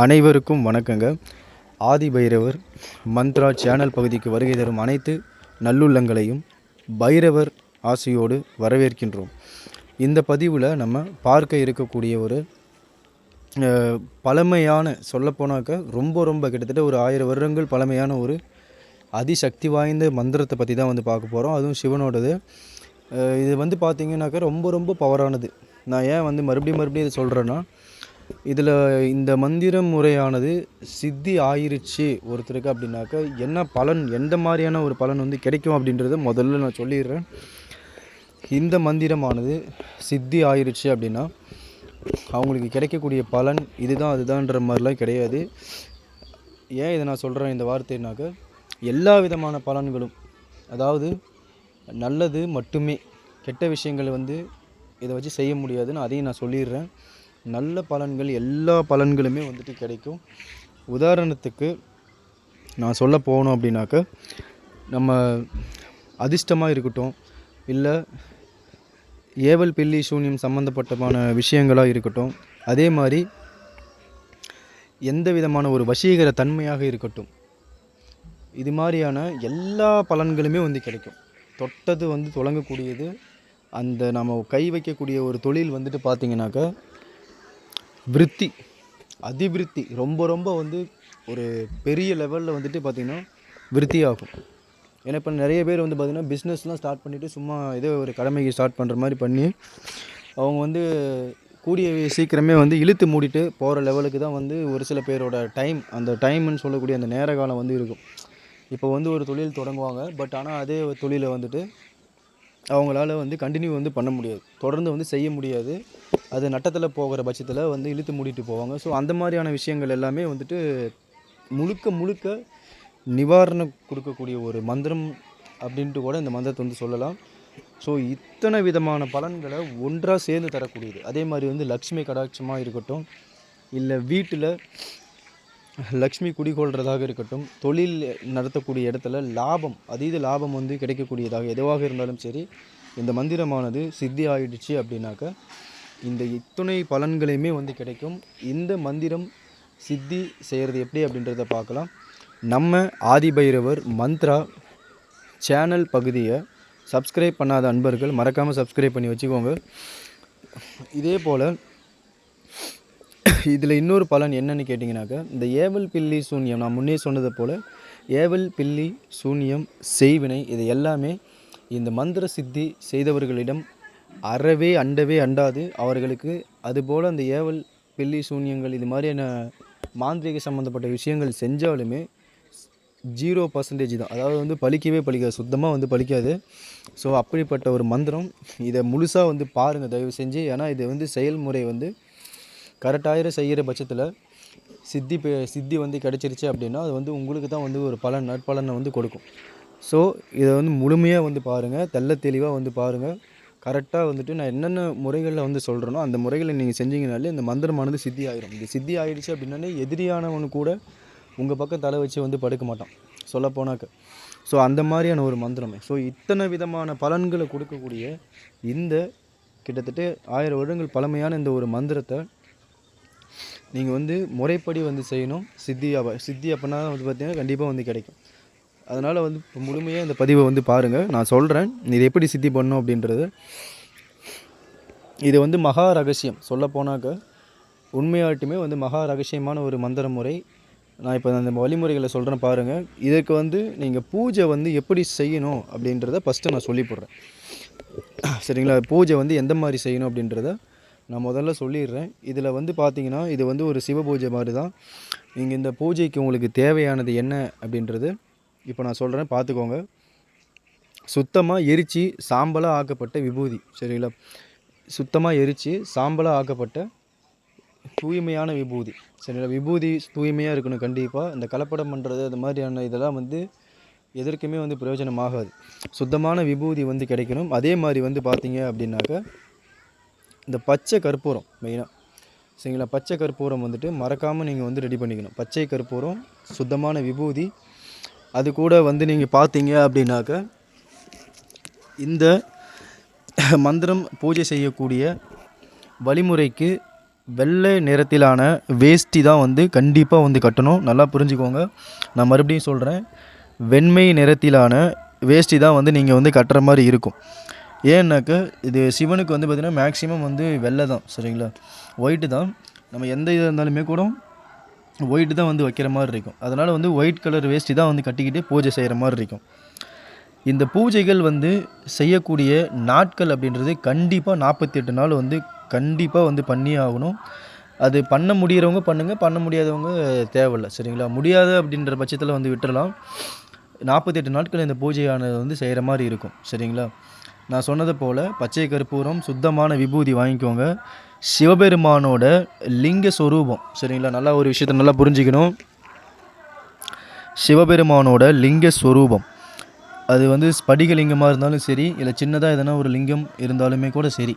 அனைவருக்கும் வணக்கங்க. ஆதி பைரவர் மந்த்ரா சேனல் பகுதிக்கு வருகை தரும் அனைத்து நல்லுள்ளங்களையும் பைரவர் ஆசையோடு வரவேற்கின்றோம். இந்த பதிவில் நம்ம பார்க்க இருக்கக்கூடிய ஒரு பழமையான, சொல்லப்போனாக்க ரொம்ப கிட்டத்தட்ட ஒரு 1000 வருடங்கள் பழமையான ஒரு அதிசக்தி வாய்ந்த மந்திரத்தை பற்றி தான் பார்க்க போகிறோம். அதுவும் சிவனோடது. இது பார்த்திங்கனாக்கா ரொம்ப பவரானது. நான் ஏன் மறுபடியும் இதை சொல்கிறேன்னா, இதில் இந்த மந்திர முறையானது சித்தி ஆயிருச்சு ஒருத்தருக்கு அப்படின்னாக்கா என்ன பலன், எந்த மாதிரியான ஒரு பலன் கிடைக்கும் அப்படின்றத முதல்ல நான் சொல்லிடுறேன். இந்த மந்திரமானது சித்தி ஆயிருச்சு அப்படின்னா அவங்களுக்கு கிடைக்கக்கூடிய பலன் இதுதான் அதுதான்ற மாதிரிலாம் கிடையாது. ஏன் இதை நான் சொல்கிறேன் இந்த வார்த்தைனாக்கா, எல்லா விதமான பலன்களும், அதாவது நல்லது மட்டுமே, கெட்ட விஷயங்கள் இதை வச்சு செய்ய முடியாதுன்னு அதையும் நான் சொல்லிடுறேன். நல்ல பலன்கள், எல்லா பலன்களுமே கிடைக்கும். உதாரணத்துக்கு நான் சொல்ல போகணும் அப்படின்னாக்க, நம்ம அதிர்ஷ்டமாக இருக்கட்டும், இல்லை ஏவல் பில்லி சூன்யம் சம்மந்தப்பட்டமான விஷயங்களாக இருக்கட்டும், அதே மாதிரி எந்த விதமான ஒரு வசீகர தன்மையாக இருக்கட்டும், இது மாதிரியான எல்லா பலன்களுமே கிடைக்கும். தொட்டது தொடங்கக்கூடியது, அந்த நம்ம கை வைக்கக்கூடிய ஒரு தொழில் பார்த்திங்கனாக்கா விருத்தி, அதிவிருத்தி, ரொம்ப ஒரு பெரிய லெவலில் பார்த்திங்கன்னா விருத்தி ஆகும். ஏன்னா இப்போ நிறைய பேர் பார்த்திங்கன்னா பிஸ்னஸ்லாம் ஸ்டார்ட் பண்ணிவிட்டு சும்மா ஏதோ ஒரு கடமைக்கு ஸ்டார்ட் பண்ணுற மாதிரி பண்ணி அவங்க கூடிய சீக்கிரமே இழுத்து மூடிட்டு போகிற லெவலுக்கு தான் ஒரு சில பேரோட டைம், அந்த டைம்னு சொல்லக்கூடிய அந்த நேர காலம் இருக்கும். இப்போ ஒரு தொழில் தொடங்குவாங்க. பட் ஆனால் அதே தொழிலை அவங்களால கண்டினியூ பண்ண முடியாது, தொடர்ந்து செய்ய முடியாது. அது நட்டத்தில் போகிற பட்சத்தில் இழுத்து மூடிட்டு போவாங்க. ஸோ அந்த மாதிரியான விஷயங்கள் எல்லாமே முழுக்க நிவாரணம் கொடுக்கக்கூடிய ஒரு மந்திரம் அப்படின்ட்டு கூட இந்த மந்திரத்தை சொல்லலாம். ஸோ இத்தனை விதமான பலன்களை ஒன்றாக சேர்ந்து தரக்கூடியது. அதே மாதிரி லக்ஷ்மி கடாட்சமாக இருக்கட்டும், இல்லை வீட்டில் லக்ஷ்மி குடிகொள்கிறதாக இருக்கட்டும், தொழில் நடத்தக்கூடிய இடத்துல லாபம், அதீத லாபம் கிடைக்கக்கூடியதாக எதுவாக இருந்தாலும் சரி, இந்த மந்திரமானது சித்தி ஆகிடுச்சு அப்படின்னாக்கா இந்த இத்துணை பலன்களையுமே கிடைக்கும். இந்த மந்திரம் சித்தி செய்கிறது எப்படி அப்படின்றத பார்க்கலாம். நம்ம ஆதி பைரவர் மந்த்ரா சேனல் பகுதியை சப்ஸ்கிரைப் பண்ணாத அன்பர்கள் மறக்காமல் சப்ஸ்கிரைப் பண்ணி வச்சுக்கோங்க. இதே போல் இதில் இன்னொரு பலன் என்னன்னு கேட்டிங்கனாக்கா, இந்த ஏவல் பில்லி சூன்யம், நான் முன்னே சொன்னதை போல் ஏவல் பில்லி சூன்யம் செய்வினை, இது எல்லாமே இந்த மந்திர சித்தி செய்தவர்களிடம் அறவே அண்டாது. அவர்களுக்கு அதுபோல் அந்த ஏவல் பில்லி சூன்யங்கள் இது மாதிரியான மாந்திரிக சம்மந்தப்பட்ட விஷயங்கள் செஞ்சாலுமே 0% தான். அதாவது பலிக்கவே பலிக்காது, சுத்தமாக பலிக்காது. ஸோ அப்படிப்பட்ட ஒரு மந்திரம். இதை முழுசாக பாருங்கள் தயவு செஞ்சு. ஏன்னா இது செயல்முறை கரெக்டாக செய்கிற பட்சத்தில் சித்தி கிடச்சிருச்சு அப்படின்னா அது உங்களுக்கு தான் ஒரு பலன், நற்பலனை கொடுக்கும். ஸோ இதை முழுமையாக பாருங்கள், தெள்ள தெளிவாக பாருங்கள். கரெக்டாக நான் என்னென்ன முறைகளில் சொல்கிறேனோ அந்த முறைகளை நீங்கள் செஞ்சீங்கனாலே இந்த மந்திரமானது சித்தி ஆகிடும். இது சித்தி ஆகிடுச்சு அப்படின்னாலே எதிரியானவனு கூட உங்கள் பக்கம் தலை வச்சு படுக்க மாட்டான், சொல்லப்போனாக்க. ஸோ அந்த மாதிரியான ஒரு மந்திரமே. ஸோ இத்தனை விதமான பலன்களை கொடுக்கக்கூடிய இந்த கிட்டத்தட்ட 1000 வருடங்கள் பழமையான இந்த ஒரு மந்திரத்தை நீங்கள் முறைப்படி செய்யணும். சித்தி அப்படின்னா பார்த்தீங்கன்னா கண்டிப்பாக கிடைக்கும். அதனால் இப்போ முழுமையாக இந்த பதிவை பாருங்கள். நான் சொல்கிறேன் இது எப்படி சித்தி பண்ணணும் அப்படின்றது. இது மகா ரகசியம், சொல்லப்போனாக்க உண்மையாட்டுமே மகா ரகசியமான ஒரு மந்திர முறை. நான் இப்போ அந்த வழிமுறைகளை சொல்கிறேன் பாருங்கள். இதற்கு நீங்கள் பூஜை எப்படி செய்யணும் அப்படின்றத ஃபஸ்ட்டு நான் சொல்லி போடுறேன், சரிங்களா? பூஜை எந்த மாதிரி செய்யணும் அப்படின்றத நான் முதல்ல சொல்லிடுறேன். இதில் பார்த்தீங்கன்னா இது ஒரு சிவ பூஜை மாதிரி தான். நீங்கள் இந்த பூஜைக்கு உங்களுக்கு தேவையானது என்ன அப்படின்றது இப்போ நான் சொல்கிறேன், பார்த்துக்கோங்க. சுத்தமாக எரித்து சாம்பலாக ஆக்கப்பட்ட விபூதி, சரிங்களா? சுத்தமாக எரித்து சாம்பலாக ஆக்கப்பட்ட தூய்மையான விபூதி, சரிங்களா? விபூதி தூய்மையாக இருக்கணும் கண்டிப்பாக. இந்த கலப்படம் பண்ணுறது அது மாதிரியான இதெல்லாம் எதற்குமே பிரயோஜனமாகாது. சுத்தமான விபூதி கிடைக்கணும். அதே மாதிரி பார்த்தீங்க அப்படின்னாக்கா இந்த பச்சை கற்பூரம் மெயினாக, சரிங்களா? பச்சை கற்பூரம் மறக்காமல் நீங்கள் ரெடி பண்ணிக்கணும். பச்சை கற்பூரம், சுத்தமான விபூதி, அது கூட நீங்கள் பார்த்தீங்க அப்படின்னாக்க இந்த மந்திரம் பூஜை செய்யக்கூடிய வழிமுறைக்கு வெள்ளை நிறத்திலான வேஷ்டி தான் வந்து கண்டிப்பாக வந்து கட்டணும். நல்லா புரிஞ்சுக்கோங்க. நான் மறுபடியும் சொல்கிறேன், வெண்மை நிறத்திலான வேஷ்டி தான் வந்து நீங்கள் வந்து கட்டுற மாதிரி இருக்கும். ஏன்னாக்க இது சிவனுக்கு வந்து பார்த்திங்கன்னா மேக்ஸிமம் வந்து வெள்ளை தான், சரிங்களா? ஒயிட்டு தான். நம்ம எந்த இது இருந்தாலுமே கூட ஒயிட்டு தான் வந்து வைக்கிற மாதிரி இருக்கும். அதனால் வந்து ஒயிட் கலர் வேஷ்டி தான் வந்து கட்டிக்கிட்டு பூஜை செய்கிற மாதிரி இருக்கும். இந்த பூஜைகள் வந்து செய்யக்கூடிய நாட்கள் அப்படின்றது கண்டிப்பாக 48 நாள் வந்து கண்டிப்பாக வந்து பண்ணியே ஆகணும். அது பண்ண முடிகிறவங்க பண்ணுங்கள், பண்ண முடியாதவங்க தேவையில்லை, சரிங்களா? முடியாது அப்படின்ற பட்சத்தில் வந்து விட்டுறலாம். 48 நாட்கள் இந்த பூஜையானது வந்து செய்கிற மாதிரி இருக்கும், சரிங்களா? நான் சொன்னது போல் பச்சை கற்பூரம், சுத்தமான விபூதி வாங்கிக்கோங்க. சிவபெருமானோட லிங்க ஸ்வரூபம், சரிங்களா? நல்லா ஒரு விஷயத்தை நல்லா புரிஞ்சுக்கணும். சிவபெருமானோட லிங்க ஸ்வரூபம் அது வந்து ஸ்படிகலிங்கமாக இருந்தாலும் சரி, இல்லை சின்னதாக எதனா ஒரு லிங்கம் இருந்தாலுமே கூட சரி.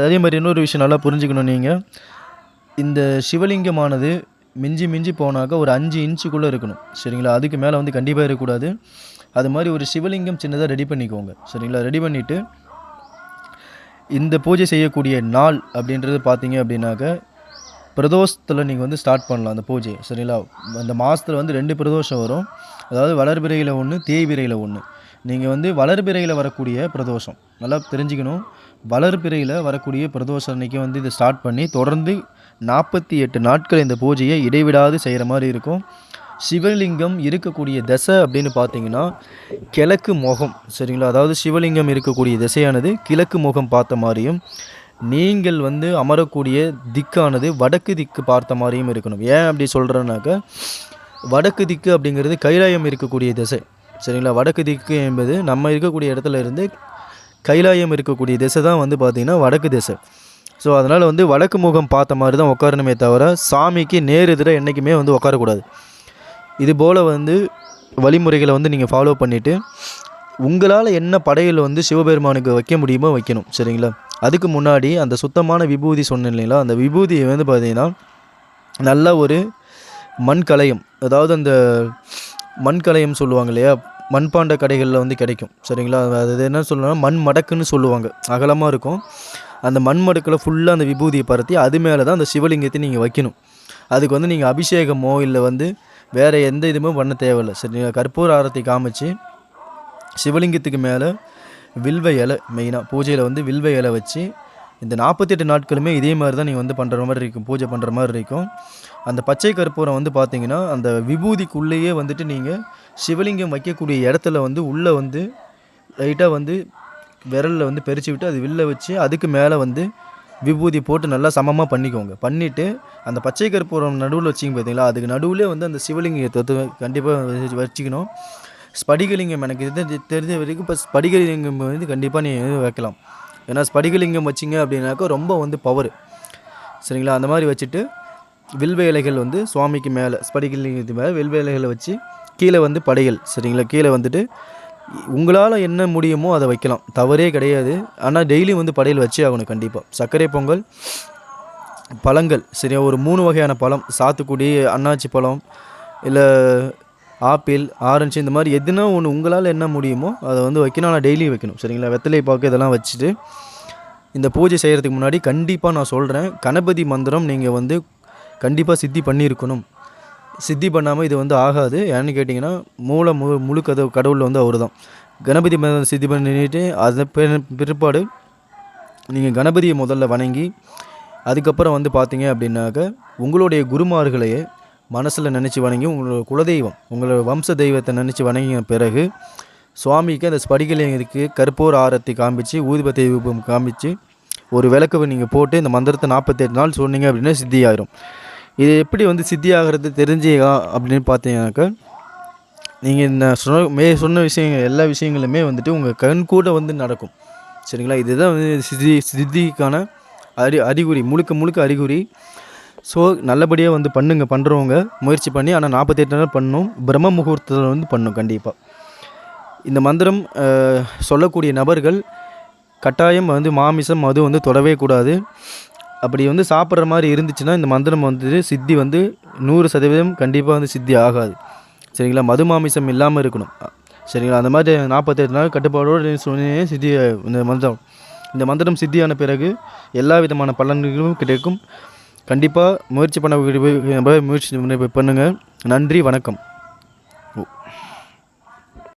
அதே மாதிரி இன்னொரு விஷயம் நல்லா புரிஞ்சுக்கணும். நீங்கள் இந்த சிவலிங்கமானது மிஞ்சி மிஞ்சி போனாக்கா ஒரு 5 இன்ச்சுக்குள்ளே இருக்கணும், சரிங்களா? அதுக்கு மேலே வந்து கண்டிப்பாக இருக்கக்கூடாது. அது மாதிரி ஒரு சிவலிங்கம் சின்னதாக ரெடி பண்ணிக்கோங்க, சரிங்களா? ரெடி பண்ணிவிட்டு இந்த பூஜை செய்யக்கூடிய நாள் அப்படின்றது பார்த்தீங்க அப்படின்னாக்க பிரதோஷத்தில் நீங்கள் வந்து ஸ்டார்ட் பண்ணலாம் அந்த பூஜையை, சரிங்களா? அந்த மாதத்தில் வந்து 2 பிரதோஷம் வரும். அதாவது வளர்பிறையில் ஒன்று, தேய்பிறையில் ஒன்று. நீங்கள் வந்து வளர்பிறையில் வரக்கூடிய பிரதோஷம் நல்லா தெரிஞ்சுக்கணும். வளர்பிறையில் வரக்கூடிய பிரதோஷம் அன்றைக்கி வந்து இதை ஸ்டார்ட் பண்ணி தொடர்ந்து 48 நாட்கள் இந்த பூஜையை இடைவிடாது செய்கிற மாதிரி இருக்கும். சிவலிங்கம் இருக்கக்கூடிய திசை அப்படின்னு பார்த்தீங்கன்னா கிழக்கு முகம், சரிங்களா? அதாவது சிவலிங்கம் இருக்கக்கூடிய திசையானது கிழக்கு முகம் பார்த்த மாதிரியும், நீங்கள் வந்து அமரக்கூடிய திக்கானது வடக்கு திக்கு பார்த்த மாதிரியும் இருக்கணும். ஏன் அப்படி சொல்கிறேன்னாக்கா, வடக்கு திக்கு அப்படிங்கிறது கைலாயம் இருக்கக்கூடிய திசை, சரிங்களா? வடக்கு திக்கு என்பது நம்ம இருக்கக்கூடிய இடத்துல இருந்து கைலாயம் இருக்கக்கூடிய திசை தான் வந்து பார்த்திங்கன்னா வடக்கு திசை. ஸோ அதனால் வந்து வடக்கு முகம் பார்த்த மாதிரி தான் உட்காரணுமே தவிர சாமிக்கு நேர் எதிர என்றைக்குமே வந்து உட்காரக்கூடாது. இது போல் வந்து வழிமுறைகளை வந்து நீங்கள் ஃபாலோ பண்ணிவிட்டு உங்களால் என்ன படையல் வந்து சிவபெருமானுக்கு வைக்க முடியுமோ வைக்கணும், சரிங்களா? அதுக்கு முன்னாடி அந்த சுத்தமான விபூதி சொன்னேன் இல்லைங்களா, அந்த விபூதியை வந்து பார்த்திங்கன்னா நல்ல ஒரு மண்கலயம், அதாவது அந்த மண்கலயம் சொல்லுவாங்க இல்லையா, மண்பாண்ட கடைகளில் வந்து கிடைக்கும், சரிங்களா? அது என்ன சொல்லணும்னா மண் மடக்குன்னு சொல்லுவாங்க, அகலமாக இருக்கும். அந்த மண் மடக்கில் ஃபுல்லாக அந்த விபூதியை பரத்தி அது மேலே தான் அந்த சிவலிங்கத்தை நீங்கள் வைக்கணும். அதுக்கு வந்து நீங்கள் அபிஷேகமோ இல்லை வந்து வேறு எந்த இதுவுமே பண்ண தேவையில்லை, சரிங்களா? கற்பூர ஆரத்தி காமிச்சு சிவலிங்கத்துக்கு மேலே வில்வ இலை, மெயினாக பூஜையில் வந்து வில்வ இலை வச்சு இந்த 48 நாட்களுமே இதே மாதிரி தான் நீங்கள் வந்து பண்ணுற மாதிரி இருக்கும், பூஜை பண்ணுற மாதிரி இருக்கும். அந்த பச்சை கற்பூரம் வந்து பார்த்திங்கன்னா அந்த விபூதிக்குள்ளேயே வந்துட்டு நீங்கள் சிவலிங்கம் வைக்கக்கூடிய இடத்துல வந்து உள்ளே வந்து லைட்டாக வந்து விரலில் வந்து பறித்து விட்டு அது வில்ல வச்சு அதுக்கு மேலே வந்து விபூதி போட்டு நல்லா சமமாக பண்ணிக்கோங்க. பண்ணிவிட்டு அந்த பச்சை கற்பூரம் நடுவில் வச்சிங்க பார்த்தீங்களா, அதுக்கு நடுவில் வந்து அந்த சிவலிங்கத்தை கண்டிப்பாக வச்சுக்கணும். ஸ்படிகலிங்கம் எனக்கு இது தெரிஞ்ச வரைக்கும் இப்போ ஸ்படிகலிங்கம் வந்து கண்டிப்பாக நீங்கள் வைக்கலாம். ஏன்னா ஸ்படிகலிங்கம் வச்சிங்க அப்படின்னாக்கா ரொம்ப வந்து பவர், சரிங்களா? அந்த மாதிரி வச்சுட்டு வில்வ இலைகள் வந்து சுவாமிக்கு மேலே ஸ்படிகலிங்கத்து மேலே வில்வ இலைகளை வச்சு கீழே வந்து படையல், சரிங்களா? கீழே வந்துட்டு உங்களால் என்ன முடியுமோ அதை வைக்கலாம், தவறே கிடையாது. ஆனால் டெய்லி வந்து படையல் வச்சே ஆகணும் கண்டிப்பாக. சர்க்கரை பொங்கல், பழங்கள், சரியா? ஒரு 3 வகையான பழம், சாத்துக்குடி, அன்னாச்சி பழம், இல்லை ஆப்பிள், ஆரஞ்சு, இந்த மாதிரி எதுனா ஒன்று உங்களால் என்ன முடியுமோ அதை வந்து வைக்கணும். ஆனால் டெய்லி வைக்கணும், சரிங்களா? வெத்தலை பாக்கு இதெல்லாம் வச்சுட்டு இந்த பூஜை செய்கிறதுக்கு முன்னாடி கண்டிப்பாக நான் சொல்கிறேன், கணபதி மந்திரம் நீங்கள் வந்து கண்டிப்பாக சித்தி பண்ணியிருக்கணும். சித்தி பண்ணாமல் இது வந்து ஆகாது. ஏன்னு கேட்டிங்கன்னா முழு கடவுள் வந்து அவர் தான். கணபதி மந்திரம் சித்தி பண்ணிட்டு அதை பிற்பாடு நீங்கள் கணபதியை முதல்ல வணங்கி அதுக்கப்புறம் வந்து பார்த்தீங்க அப்படின்னாக்க உங்களுடைய குருமார்களையே மனசில் நினச்சி வணங்கி உங்களோட குலதெய்வம், உங்களோட வம்ச தெய்வத்தை நினச்சி வணங்கின பிறகு சுவாமிக்கு அந்த ஸ்படிகலிங்கத்துக்கு கற்பூர ஆரத்தி காமிச்சு ஊதுபத்தி தீபம் காமிச்சு ஒரு விளக்கு நீங்கள் போட்டு இந்த மந்திரத்தை 48 நாள் சொன்னீங்க அப்படின்னா சித்தி ஆகிரும். இது எப்படி வந்து சித்தி ஆகிறது தெரிஞ்சுக்கா அப்படின்னு பார்த்தீங்கன்னாக்கா, நீங்கள் இந்த சொன்ன விஷயங்கள் எல்லா விஷயங்களுமே வந்துட்டு உங்கள் கண் கூட வந்து நடக்கும், சரிங்களா? இதுதான் வந்து சித்திக்கான அறிகுறி, முழுக்க அறிகுறி. ஸோ நல்லபடியாக வந்து பண்ணுறவங்க முயற்சி பண்ணி, ஆனால் 48 நாள் பண்ணணும். பிரம்ம முகூர்த்தத்தில் வந்து பண்ணணும் கண்டிப்பாக. இந்த மந்திரம் சொல்லக்கூடிய நபர்கள் கட்டாயம் வந்து மாமிசம் மது வந்து தொடவே கூடாது. அப்படி வந்து சாப்பிட்ற மாதிரி இருந்துச்சுன்னா இந்த மந்திரம் வந்து சித்தி வந்து 100% கண்டிப்பாக வந்து சித்தி ஆகாது, சரிங்களா? மது மாமிசம் இல்லாமல் இருக்கணும், சரிங்களா? அந்த மாதிரி 48 நாள் கட்டுப்பாடோடு சொன்னே சித்தி இந்த மந்திரம் சித்தியான பிறகு எல்லா விதமான பலன்களும் கிடைக்கும். கண்டிப்பாக முயற்சி பண்ண முயற்சி பண்ணுங்கள். நன்றி, வணக்கம். ஓ.